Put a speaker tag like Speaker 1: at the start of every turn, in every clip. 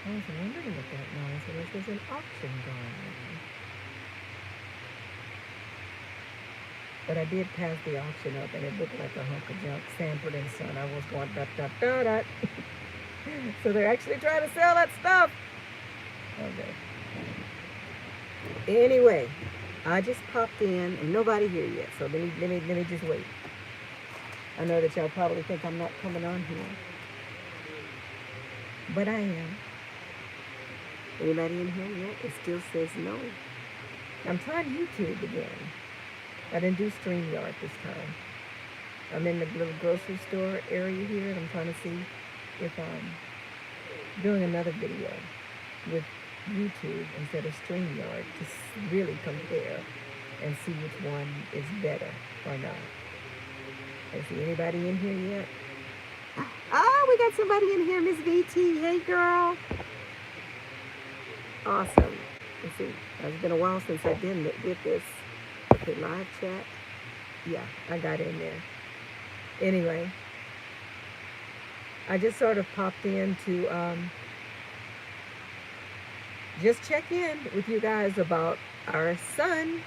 Speaker 1: I was wondering what that noise was. There's an auction going on. But I did pass the auction up, and it looked like a hunk of junk. Sanford and Son. I was going da da da da. So they're actually trying to sell that stuff. Okay. Anyway, I just popped in, and nobody here yet. So let me just wait. I know that y'all probably think I'm not coming on here, but I am. Anybody in here yet? It still says no. I'm trying YouTube again. I didn't do StreamYard this time. I'm in the little grocery store area here, and I'm trying to see if I'm doing another video with YouTube instead of StreamYard to really compare and see which one is better or not. Let's see, anybody in here yet? Oh, we got somebody in here, Miss VT. Hey, girl. Awesome. Let's see. It's been a while since I did this. Okay, live chat. Yeah, I got in there. Anyway, I just sort of popped in to just check in with you guys about our son.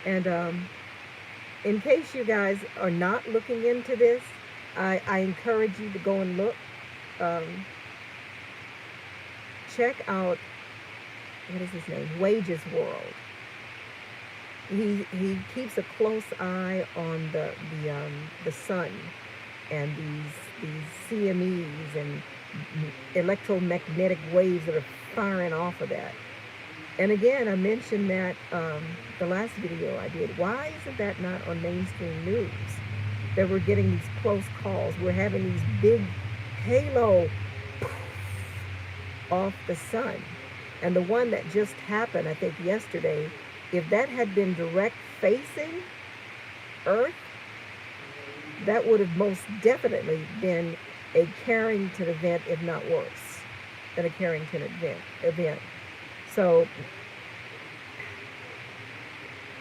Speaker 1: And in case you guys are not looking into this, I encourage you to go and look. Check out, what is his name? Wages World. He keeps a close eye on the sun and these CMEs and electromagnetic waves that are firing off of that. And again, I mentioned that the last video I did. Why isn't that not on mainstream news? That we're getting these close calls. We're having these big halo off the sun. And the one that just happened, I think yesterday, if that had been direct facing Earth, that would have most definitely been a Carrington event, if not worse than a Carrington event. So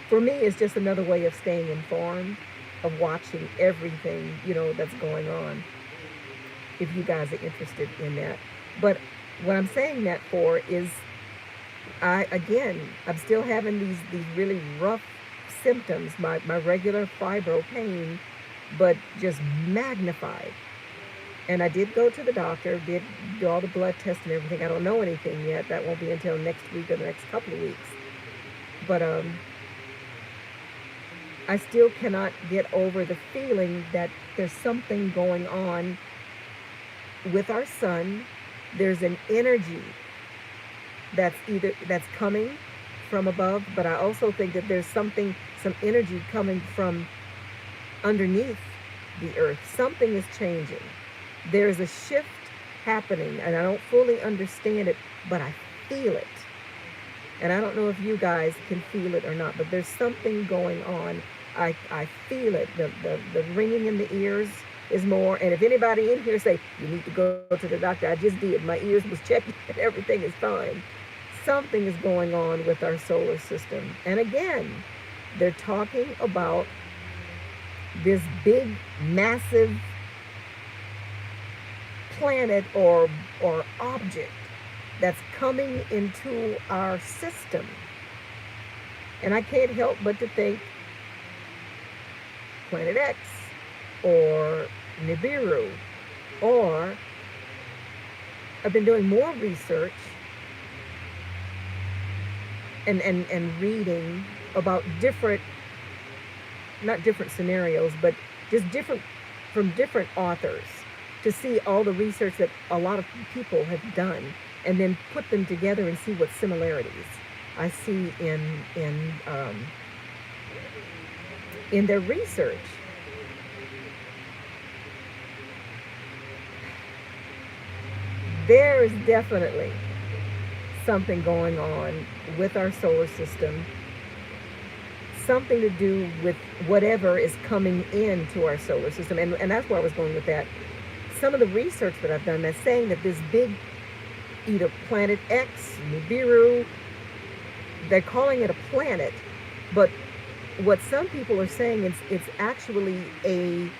Speaker 1: for me, it's just another way of staying informed, of watching everything, that's going on, if you guys are interested in that. But what I'm saying that for is, I'm still having these really rough symptoms, my regular fibro pain, but just magnified. And I did go to the doctor, did do all the blood tests and everything. I don't know anything yet. That won't be until next week or the next couple of weeks. But I still cannot get over the feeling that there's something going on with our son. There's an energy that's coming from above, but I also think that there's some energy coming from underneath the earth. Something is changing. There's a shift happening, and I don't fully understand it, but I feel it. And I don't know if you guys can feel it or not, but there's something going on. I feel it. The ringing in the ears is more. And if anybody in here say, you need to go to the doctor, I just did. My ears was checked and everything is fine. Something is going on with our solar system. And again, they're talking about this big, massive planet or object that's coming into our system. And I can't help but to think Planet X or Nibiru, or I've been doing more research and reading about not different scenarios, but just from different authors, to see all the research that a lot of people have done, and then put them together and see what similarities I see in their research. There is definitely something going on with our solar system, something to do with whatever is coming into our solar system. And that's where I was going with that. Some of the research that I've done that's saying that this big, either Planet X, Nibiru, they're calling it a planet, but what some people are saying is it's actually a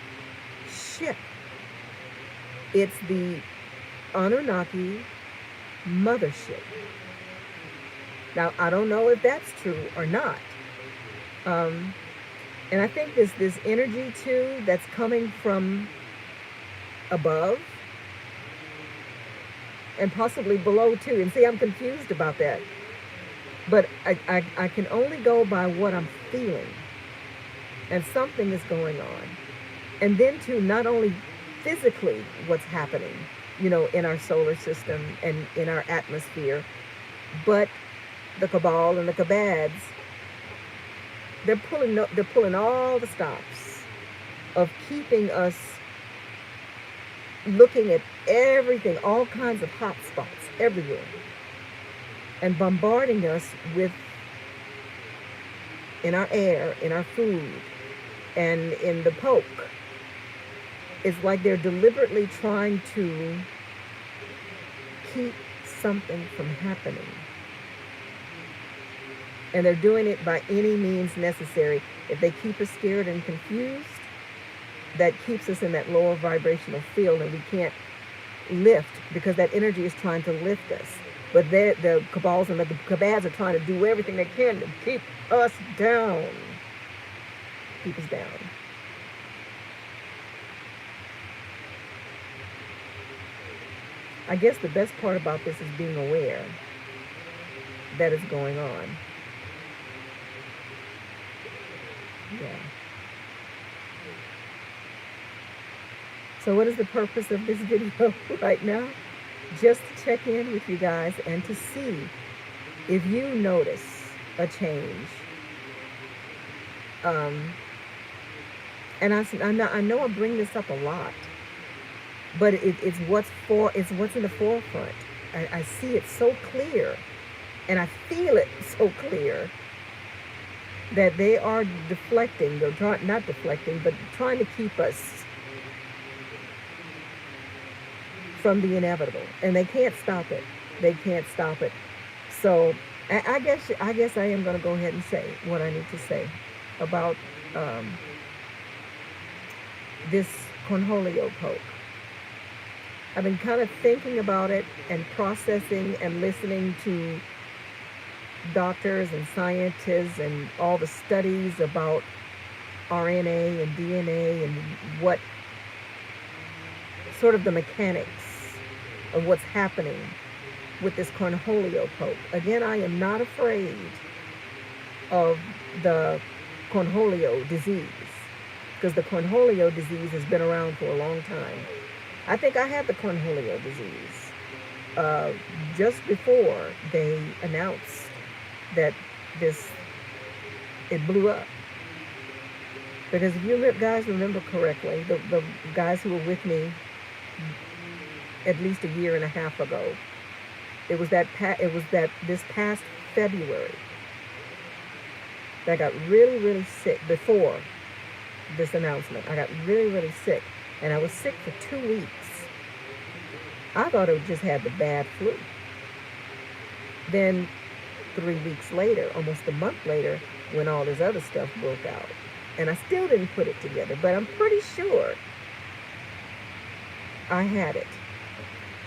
Speaker 1: ship. It's the Anunnaki mothership. Now, I don't know if that's true or not. Um, and I think this energy too that's coming from above and possibly below too. And see, I'm confused about that. But I can only go by what I'm feeling. And something is going on. And then too, not only physically what's happening, in our solar system and in our atmosphere, but the cabal and the kabads, they're pulling all the stops of keeping us looking at everything, all kinds of hot spots everywhere, and bombarding us with, in our air, in our food, and in the poke. It's like they're deliberately trying to keep something from happening. And they're doing it by any means necessary. If they keep us scared and confused, that keeps us in that lower vibrational field, and we can't lift because that energy is trying to lift us. But the cabals and the kabads are trying to do everything they can to keep us down. Keep us down. I guess the best part about this is being aware that it's going on. Yeah. So what is the purpose of this video right now? Just to check in with you guys and to see if you notice a change. And I know I bring this up a lot, but it's what's in the forefront. I see it so clear, and I feel it so clear that they are deflecting. They're not deflecting, but trying to keep us from the inevitable, and they can't stop it. They can't stop it. So I guess I am going to go ahead and say what I need to say about this cornholio poke. I've been kind of thinking about it and processing and listening to doctors and scientists and all the studies about RNA and DNA and what sort of the mechanics of what's happening with this cornholio poke. Again, I am not afraid of the cornholio disease, because the cornholio disease has been around for a long time. I think I had the cornholio disease just before they announced that it blew up. Because if you guys remember correctly, the guys who were with me at least a year and a half ago, it was this past February that I got really, really sick. Before this announcement, I got really, really sick, and I was sick for 2 weeks. I thought I just had the bad flu. Then 3 weeks later, almost a month later, when all this other stuff broke out, and I still didn't put it together, but I'm pretty sure I had it.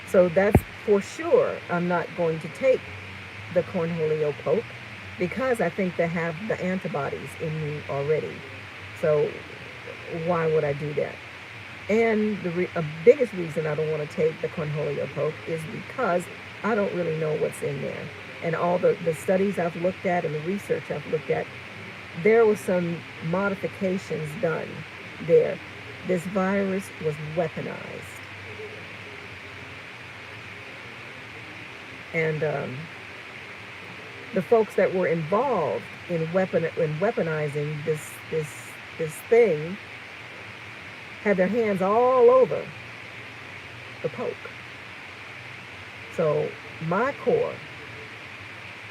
Speaker 1: So that's for sure. I'm not going to take the cornholio poke because I think they have the antibodies in me already. So why would I do that? And the biggest reason I don't want to take the cornholio poke is because I don't really know what's in there. And all the studies I've looked at and the research I've looked at, there were some modifications done there. This virus was weaponized. And the folks that were involved in weaponizing this thing had their hands all over the poke. So my core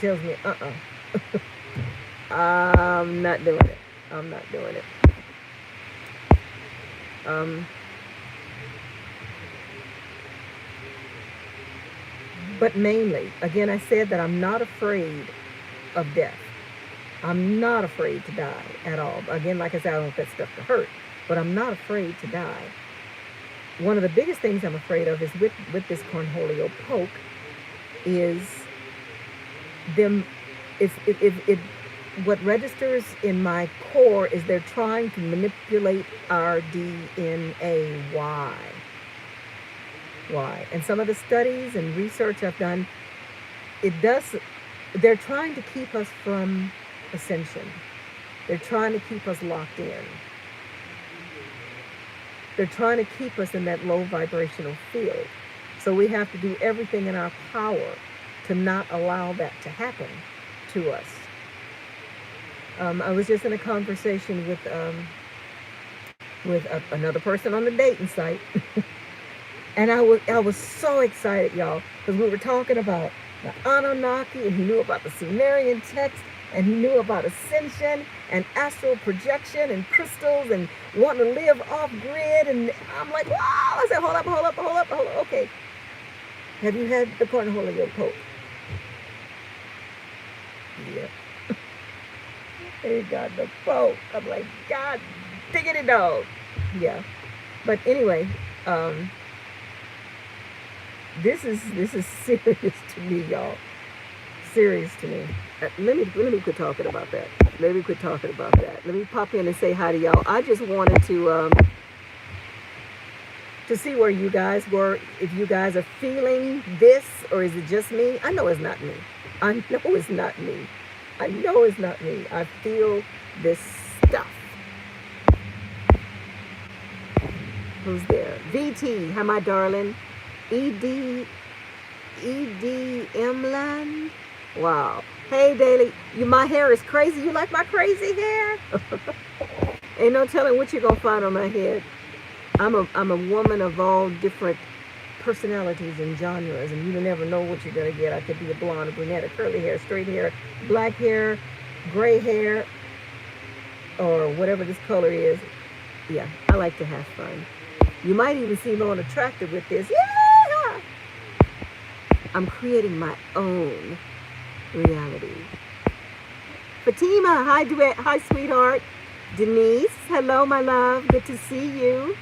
Speaker 1: tells me, I'm not doing it. I'm not doing it. But mainly, again, I said that I'm not afraid of death. I'm not afraid to die at all. Again, like I said, I don't want that stuff to hurt, but I'm not afraid to die. One of the biggest things I'm afraid of is with this cornholio poke is them. It what registers in my core is they're trying to manipulate our DNA. Why? And some of the studies and research I've done, it does. They're trying to keep us from ascension. They're trying to keep us locked in. They're trying to keep us in that low vibrational field. So we have to do everything in our power to not allow that to happen to us. I was just in a conversation with another person on the dating site, and I was so excited, y'all, because we were talking about the Anunnaki, and he knew about the Sumerian text, and he knew about ascension and astral projection and crystals and wanting to live off grid. And I'm like, wow! I said, hold up. Okay, have you had the cornholio poke? Yeah. He got the poke. I'm like, God diggity dog. Yeah. But anyway, this is serious to me, y'all. Serious to me. Let me quit talking about that. Let me pop in and say hi to y'all. I just wanted to see where you guys were, if you guys are feeling this, or is it just me? I know it's not me. I feel this stuff. Who's there? VT, hi my darling. ED Land. Wow. Hey Daily, my hair is crazy. You like my crazy hair? Ain't no telling what you're gonna find on my head. I'm a woman of all different personalities and genres, and you never know what you're gonna get. I could be a blonde, a brunette, a curly hair, straight hair, black hair, gray hair, or whatever this color is. Yeah, I like to have fun. You might even seem unattractive with this. Yeah! I'm creating my own reality. Fatima, hi duet, hi sweetheart. Denise, hello my love, good to see you.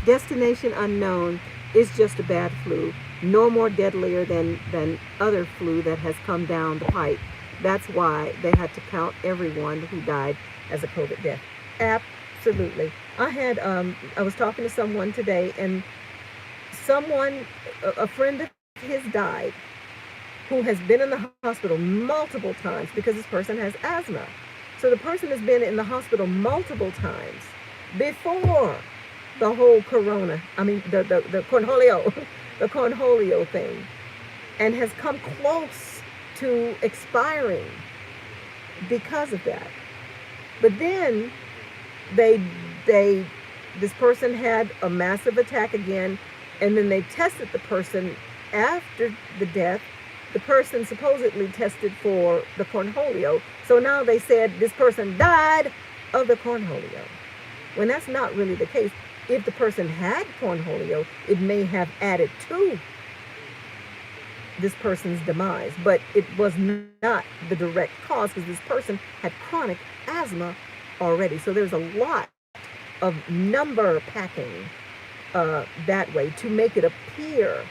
Speaker 1: Destination unknown is just a bad flu, no more deadlier than other flu that has come down the pipe. That's why they had to count everyone who died as a COVID death. Absolutely. I was talking to someone today, and a friend of his died, who has been in the hospital multiple times because this person has asthma. So the person has been in the hospital multiple times before the whole the cornholio, the cornholio thing, and has come close to expiring because of that. But then this person had a massive attack again, and then they tested the person after the death. The person supposedly tested for the cornholio. So now they said this person died of the cornholio, when that's not really the case. If the person had cornholio, it may have added to this person's demise, but it was not the direct cause, because this person had chronic asthma already. So there's a lot of number packing that way to make it appear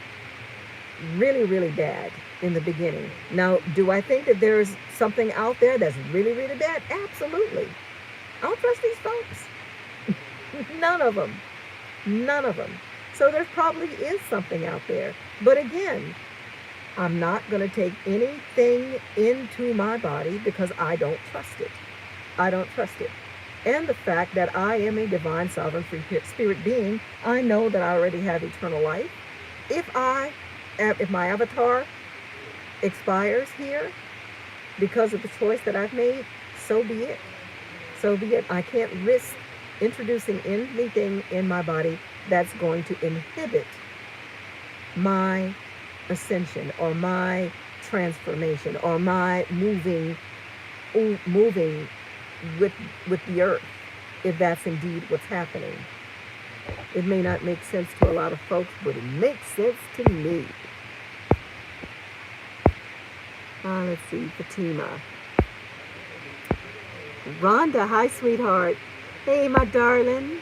Speaker 1: really, really bad in the beginning. Now, do I think that there's something out there that's really, really bad? Absolutely. I don't trust these folks. None of them. So there probably is something out there. But again, I'm not going to take anything into my body because I don't trust it. And the fact that I am a divine, sovereign, free spirit being, I know that I already have eternal life. If my avatar expires here because of the choice that I've made, so be it. I can't risk introducing anything in my body that's going to inhibit my ascension or my transformation or my moving with the earth, if that's indeed what's happening. It may not make sense to a lot of folks, but it makes sense to me. Let's see, Fatima. Rhonda, hi sweetheart. Hey my darling.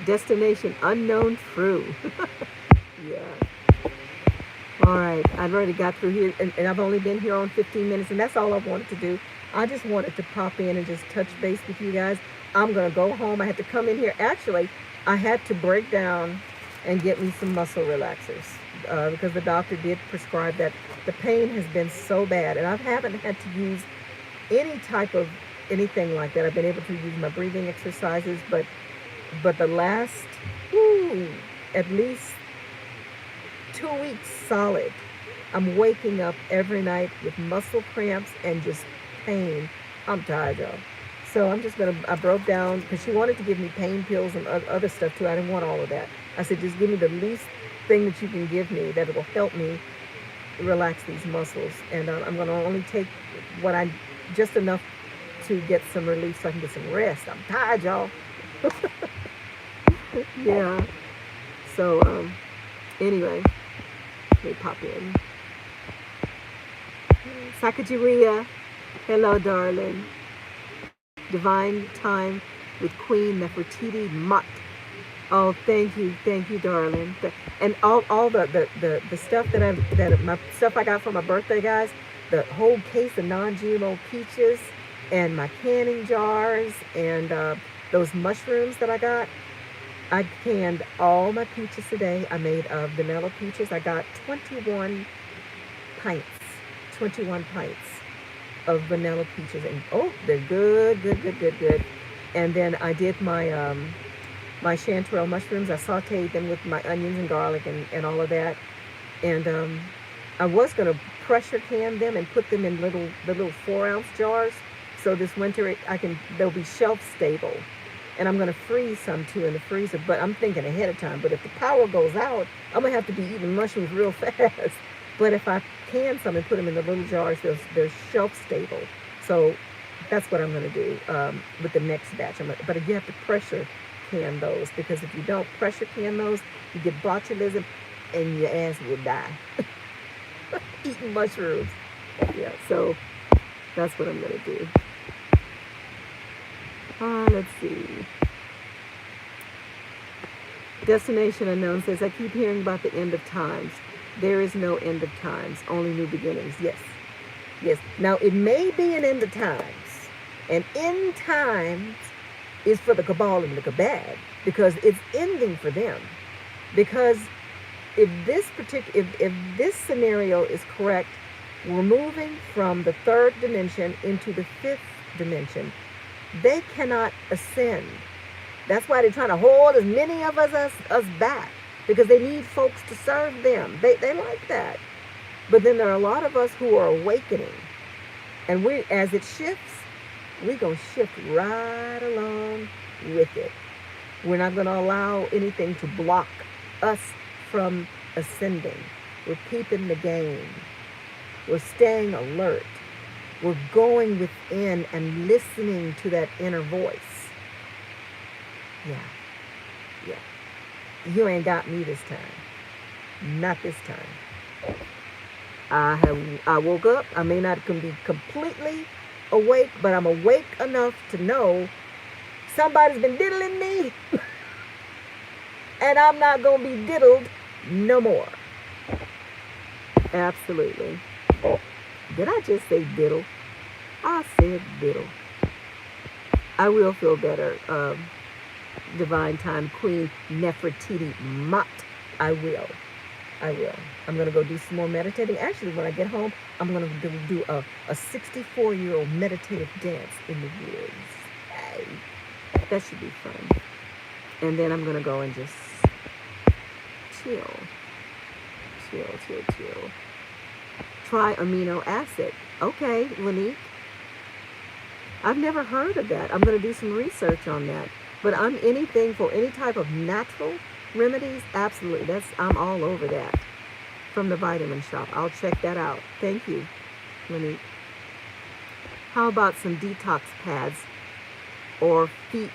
Speaker 1: Destination unknown true. Yeah. All right, I've already got through here, and I've only been here on 15 minutes, and that's all I wanted to do. I just wanted to pop in and just touch base with you guys. I'm going to go home. I had to come in here. Actually, I had to break down and get me some muscle relaxers because the doctor did prescribe that. The pain has been so bad, and I haven't had to use any type of anything like that. I've been able to use my breathing exercises, but the last, whew, at least 2 weeks solid, I'm waking up every night with muscle cramps and just pain. I'm tired, y'all. So I'm just gonna. I broke down because she wanted to give me pain pills and other stuff too. I didn't want all of that. I said, just give me the least thing that you can give me that will help me relax these muscles. And I'm gonna only take what I just enough to get some relief so I can get some rest. I'm tired, y'all. Yeah. So anyway, let me pop in. Sakajiria, hello, darling. Divine time with Queen Nefertiti Mott. Oh, thank you, darling. And all the stuff my stuff I got for my birthday, guys. The whole case of non-GMO peaches, and my canning jars, and those mushrooms that I got. I canned all my peaches today. I made vanilla peaches. I got pints, 21 pints of vanilla peaches, and oh, they're good. And then I did my my chanterelle mushrooms. I sauteed them with my onions and garlic and all of that. And I was gonna pressure can them and put them in the little 4-ounce jars. So this winter they'll be shelf stable. And I'm gonna freeze some too in the freezer. But I'm thinking ahead of time. But if the power goes out, I'm gonna have to be eating mushrooms real fast. But if I can some and put them in the little jars, they're shelf stable. So that's what I'm gonna do with the next batch. But you have to pressure can those, because if you don't pressure can those, you get botulism and your ass will die. Eating mushrooms. Yeah, so that's what I'm gonna do. Let's see. Destination Unknown says, I keep hearing about the end of times. There is no end of times, only new beginnings. Yes. Now, it may be an end of times. And end times is for the cabal and the kabad, because it's ending for them. Because if this scenario is correct, we're moving from the third dimension into the fifth dimension. They cannot ascend. That's why they're trying to hold as many of us back, because they need folks to serve them. They like that. But then there are a lot of us who are awakening. And as it shifts, we're going to shift right along with it. We're not going to allow anything to block us from ascending. We're keeping the game. We're staying alert. We're going within and listening to that inner voice. Yeah. You ain't got me this time. Not this time. I woke up. I may not be completely awake, but I'm awake enough to know somebody's been diddling me. And I'm not going to be diddled no more. Absolutely. Did I just say diddle? I said diddle. I will feel better. Divine time, Queen Nefertiti Mott. I will. I'm going to go do some more meditating. Actually, when I get home, I'm going to do a 64-year-old meditative dance in the woods. Hey, that should be fun. And then I'm going to go and just chill. Try amino acid. Okay, Lanique. I've never heard of that. I'm going to do some research on that. But I'm anything for any type of natural remedies. Absolutely. I'm all over that. From the vitamin shop. I'll check that out. Thank you, Lanique. How about some detox pads or feet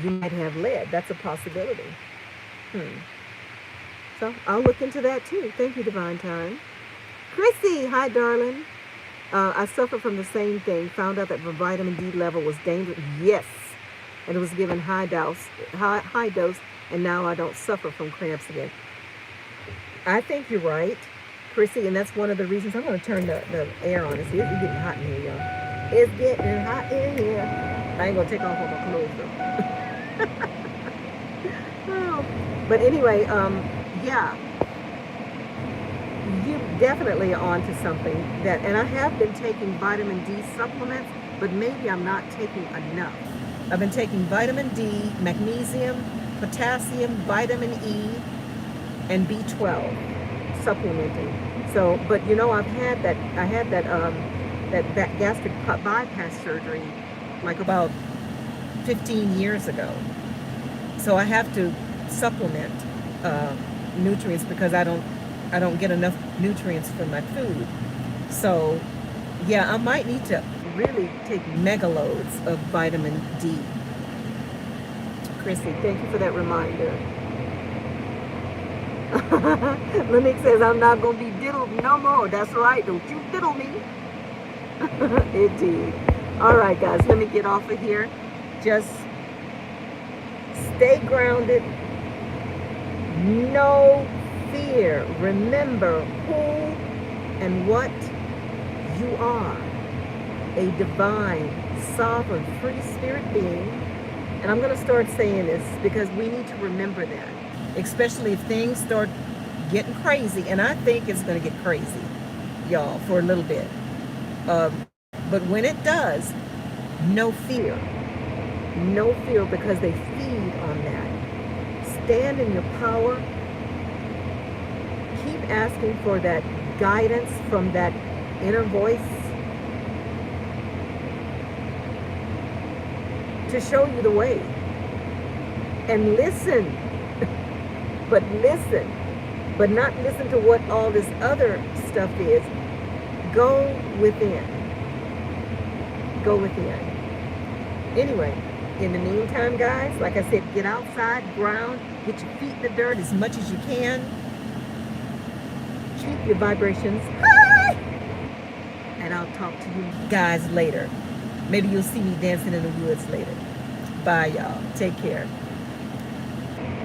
Speaker 1: you might have lead? That's a possibility. So I'll look into that too. Thank you, Divine Time. Chrissy, hi, darling. I suffer from the same thing. Found out that my vitamin D level was dangerous. Yes. And it was given high dose, and now I don't suffer from cramps again. I think you're right, Chrissy, and that's one of the reasons I'm going to turn the air on. It's getting hot in here, y'all. It's getting hot in here. I ain't going to take off all my clothes, though. Oh. But anyway, yeah, you definitely are onto something that, and I have been taking vitamin D supplements, but maybe I'm not taking enough. I've been taking vitamin D, magnesium, potassium, vitamin E, and B12 supplementing. So, but you know, I had that gastric bypass surgery like about 15 years ago. So I have to supplement nutrients because I don't get enough nutrients from my food. So, yeah, I might need to really take mega loads of vitamin D. Chrissy, thank you for that reminder. Lenick says, I'm not going to be diddled no more. That's right. Don't you diddle me. Indeed. All right, guys, let me get off of here. Just stay grounded. No fear. Remember who and what you are. A divine, sovereign, free spirit being. And I'm going to start saying this because we need to remember that. Especially if things start getting crazy. And I think it's going to get crazy, y'all, for a little bit. But when it does, no fear. No fear, because they feed on that. Stand in your power. Keep asking for that guidance from that inner voice to show you the way. And listen. But listen. But not listen to what all this other stuff is. Go within. Go within. Anyway, in the meantime, guys, like I said, get outside, ground, get your feet in the dirt as much as you can. Keep your vibrations high. And I'll talk to you guys later. Maybe you'll see me dancing in the woods later. Bye, y'all. Take care.